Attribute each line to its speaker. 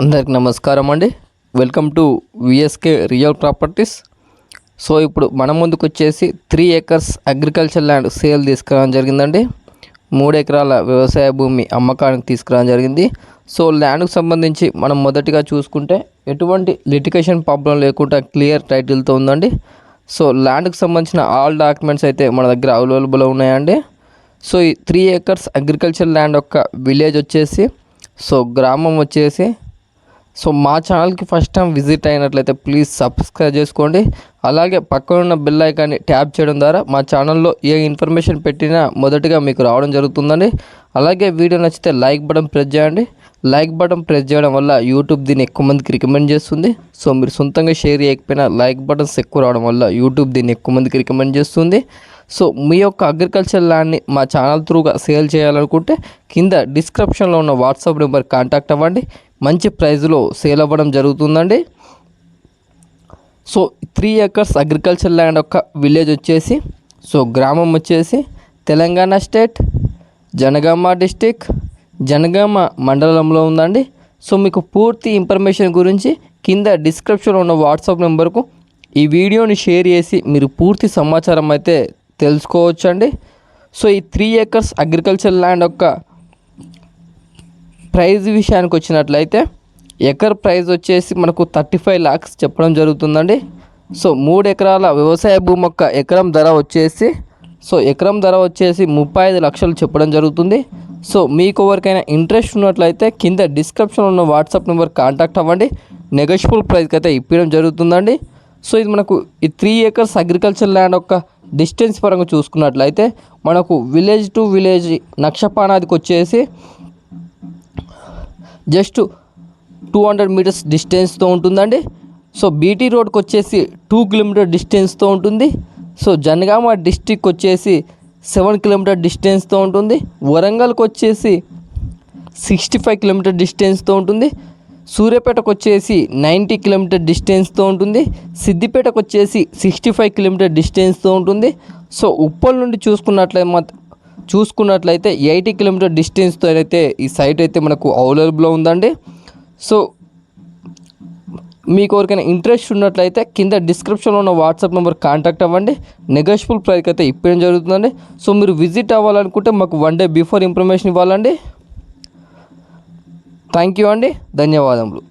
Speaker 1: అందరికి నమస్కారం అండి. Welcome to VSK real properties. So ఇప్పుడు మన ముందుకు వచ్చేసి 3 acres అగ్రికల్చర్ ల్యాండ్ సేల్ తీసుకురావడం జరిగిందండి. 3 ఎకరాల వ్యవసాయ భూమి అమ్మకానికి తీసుకురావడం జరిగింది. సో ల్యాండ్కు సంబంధించి మనం మొదటిగా చూసుకుంటే ఎటువంటి లిటిగేషన్ ప్రాబ్లం లేకుండా క్లియర్ టైటిల్తో ఉందండి. సో ల్యాండ్కి సంబంధించిన ఆల్ డాక్యుమెంట్స్ అయితే మన దగ్గర అవైలబుల్ ఉన్నాయండి. సో ఈ 3 acres అగ్రికల్చర్ ల్యాండ్ యొక్క విలేజ్ వచ్చేసి, సో గ్రామం వచ్చేసి, సో మా ఛానల్కి ఫస్ట్ టైం విజిట్ అయినట్లయితే ప్లీజ్ సబ్స్క్రైబ్ చేసుకోండి. అలాగే పక్కన ఉన్న బెల్ ఐకాన్ని ట్యాప్ చేయడం ద్వారా మా ఛానల్లో ఏ ఇన్ఫర్మేషన్ పెట్టినా మొదటిగా మీకు రావడం జరుగుతుందండి. అలాగే వీడియో నచ్చితే లైక్ బటన్ ప్రెస్ చేయండి. లైక్ బటన్ ప్రెస్ చేయడం వల్ల యూట్యూబ్ దీన్ని ఎక్కువ మందికి రికమెండ్ చేస్తుంది. సో మీరు సొంతంగా షేర్ చేయకపోయినా లైక్ బటన్స్ ఎక్కువ రావడం వల్ల యూట్యూబ్ దీన్ని ఎక్కువ మందికి రికమెండ్ చేస్తుంది. సో మీ యొక్క అగ్రికల్చర్ ల్యాండ్ని మా ఛానల్ త్రూగా సేల్ చేయాలనుకుంటే కింద డిస్క్రిప్షన్లో ఉన్న వాట్సాప్ నెంబర్ కాంటాక్ట్ అవ్వండి. మంచి ప్రైజ్లో సేల్ అవ్వడం జరుగుతుందండి. సో 3 acres అగ్రికల్చర్ ల్యాండ్ యొక్క విలేజ్ వచ్చేసి, సో గ్రామం వచ్చేసి తెలంగాణ స్టేట్ జనగామ డిస్టిక్ జనగామ మండలంలో ఉందండి. సో మీకు పూర్తి ఇన్ఫర్మేషన్ గురించి కింద డిస్క్రిప్షన్లో ఉన్న వాట్సాప్ నెంబర్కు ఈ వీడియోని షేర్ చేసి మీరు పూర్తి సమాచారం అయితే తెలుసుకోవచ్చండి. సో ఈ 3 acres అగ్రికల్చర్ ల్యాండ్ యొక్క ప్రైజ్ విషయానికి వచ్చినట్లయితే ఎకర్ ప్రైజ్ వచ్చేసి మనకు 35 lakhs చెప్పడం జరుగుతుందండి. సో 3 ఎకరాల వ్యవసాయ భూమి యొక్క ఎకరం ధర వచ్చేసి, సో ఎకరం ధర వచ్చేసి 35 లక్షలు చెప్పడం జరుగుతుంది. సో మీకు ఎవరికైనా ఇంట్రెస్ట్ ఉన్నట్లయితే కింద డిస్క్రిప్షన్లో ఉన్న వాట్సాప్ నెంబర్ కాంటాక్ట్ అవ్వండి. నెగోషియబుల్ ప్రైస్కి అయితే ఇప్పడం జరుగుతుందండి. సో ఇది మనకు ఈ 3 acres అగ్రికల్చర్ ల్యాండ్ యొక్క డిస్టెన్స్ పరంగా చూసుకున్నట్లయితే మనకు విలేజ్ టు విలేజ్ నక్షపానాదికి వచ్చేసి జస్ట్ 200 meters డిస్టెన్స్తో ఉంటుందండి. సో బీటీ రోడ్కి వచ్చేసి 2 kilometer డిస్టెన్స్తో ఉంటుంది. సో జనగామ డిస్టిక్ వచ్చేసి 7 kilometer డిస్టెన్స్తో ఉంటుంది. వరంగల్కి వచ్చేసి 65 kilometer డిస్టెన్స్తో ఉంటుంది. సూర్యాపేటకు వచ్చేసి 90 kilometer డిస్టెన్స్తో ఉంటుంది. సిద్దిపేటకు వచ్చేసి 65 kilometer డిస్టెన్స్తో ఉంటుంది. సో ఉప్పల్ నుండి చూసుకున్నట్లయితే 80 kilometer డిస్టెన్స్తో అయితే ఈ సైట్ అయితే మనకు అవైలబుల్లో ఉందండి. సో మీకు ఎవరికైనా ఇంట్రెస్ట్ ఉన్నట్లయితే కింద డిస్క్రిప్షన్లో ఉన్న వాట్సాప్ నెంబర్ కాంటాక్ట్ అవ్వండి. నెగోషియబుల్ ప్రైస్కి అయితే ఇప్పడం జరుగుతుందండి. సో మీరు విజిట్ అవ్వాలనుకుంటే మాకు 1 day బిఫోర్ ఇన్ఫర్మేషన్ ఇవ్వాలండి. థ్యాంక్ యూ అండి. ధన్యవాదములు.